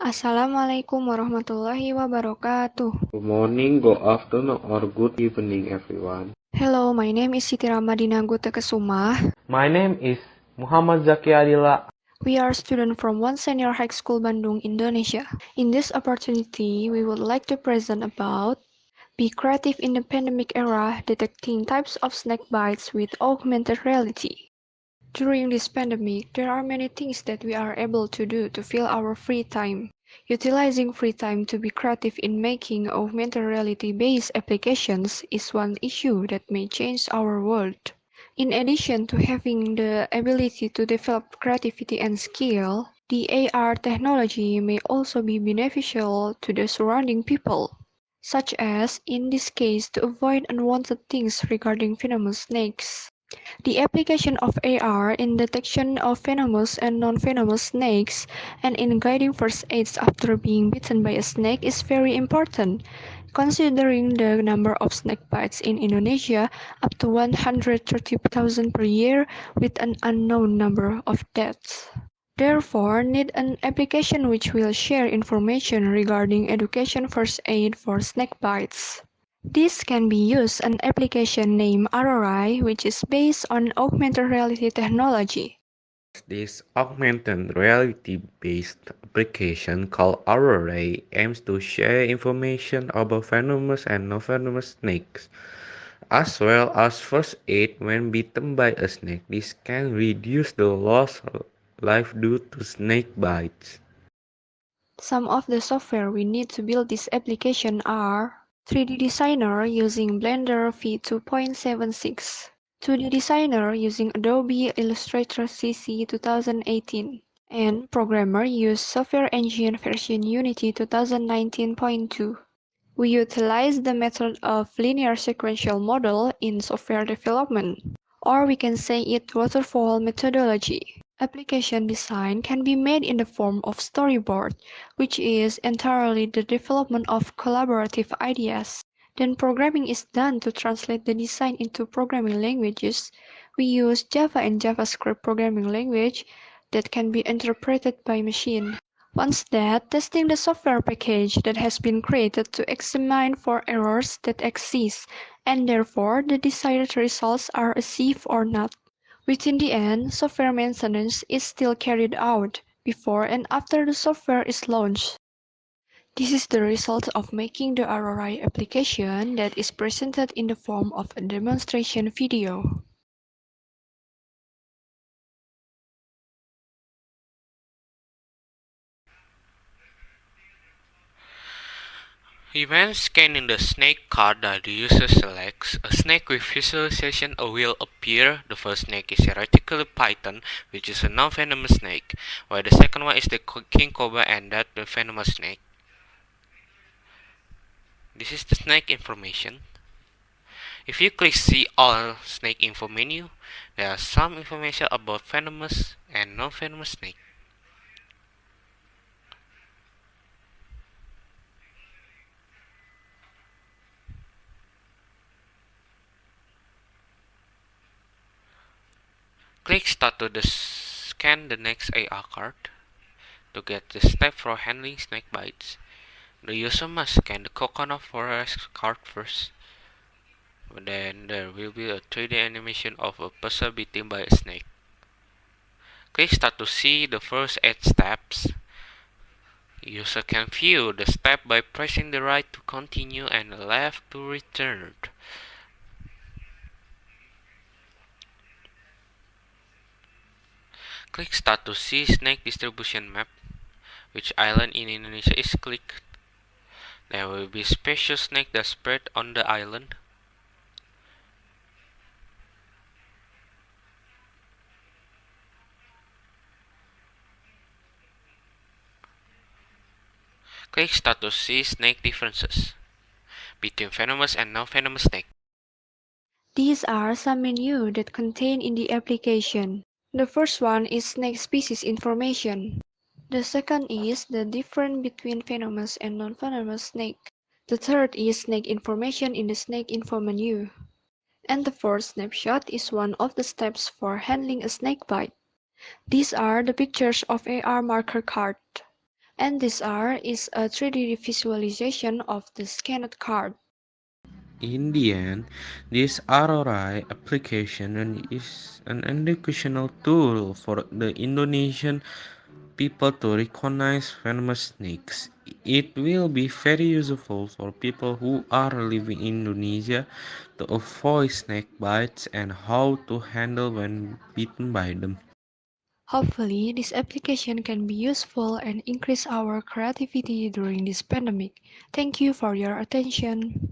Assalamualaikum warahmatullahi wabarakatuh. Good morning, good afternoon, or good evening, everyone. Hello, my name is Siti Ramadina Gutekesuma. My name is Muhammad Zaki Adila. We are students from One Senior High School Bandung, Indonesia. In this opportunity, we would like to present about Be Creative in the Pandemic Era, Detecting Types of Snake Bites with Augmented Reality. During this pandemic, there are many things that we are able to do to fill our free time. Utilizing free time to be creative in making augmented reality-based applications is one issue that may change our world. In addition to having the ability to develop creativity and skill, the AR technology may also be beneficial to the surrounding people, such as, in this case, to avoid unwanted things regarding venomous snakes. The application of AR in detection of venomous and non-venomous snakes and in guiding first aids after being bitten by a snake is very important, considering the number of snake bites in Indonesia up to 130,000 per year with an unknown number of deaths. Therefore, need an application which will share information regarding education first aid for snake bites. This can be used an application named Aurorai, which is based on augmented reality technology. This augmented reality-based application called Aurora aims to share information about venomous and non-venomous snakes, as well as first aid when bitten by a snake. This can reduce the loss of life due to snake bites. Some of the software we need to build this application are 3D Designer using Blender V2.76, 2D Designer using Adobe Illustrator CC 2018, and Programmer use Software Engine version Unity 2019.2. We utilize the method of linear sequential model in software development, or we can say it waterfall methodology. Application design can be made in the form of storyboard, which is entirely the development of collaborative ideas. Then programming is done to translate the design into programming languages. We use Java and JavaScript programming language that can be interpreted by machine. Once that, testing the software package that has been created to examine for errors that exist, and therefore the desired results are achieved or not. Within the end, software maintenance is still carried out before and after the software is launched. This is the result of making the ROI application that is presented in the form of a demonstration video. When scanning the snake card that the user selects, a snake with visualization will appear. The first snake is theoretically Python, which is a non-venomous snake, while the second one is the king cobra and that the venomous snake. This is the snake information. If you click See All Snake Info menu, there are some information about venomous and non-venomous snake. Click Start to scan the next AR card. To get the step for handling snake bites, the user must scan the Coconut Forest card first. Then there will be a 3D animation of a person bitten by a snake. Click Start to see the first 8 steps. User can view the step by pressing the right to continue and the left to return. Click Start to see snake distribution map. Which island in Indonesia is clicked. There will be special snake that spread on the island. Click Start to see snake differences between venomous and non-venomous snake. These are some menus that contain in the application. The first one is snake species information. The second is the difference between venomous and non-venomous snake. The third is snake information in the snake info menu. And the fourth snapshot is one of the steps for handling a snake bite. These are the pictures of AR marker card. And this R is a 3D visualization of the scanned card. In the end, this ROI application is an educational tool for the Indonesian people to recognize venomous snakes. It will be very useful for people who are living in Indonesia to avoid snake bites and how to handle when bitten by them. Hopefully, this application can be useful and increase our creativity during this pandemic. Thank you for your attention.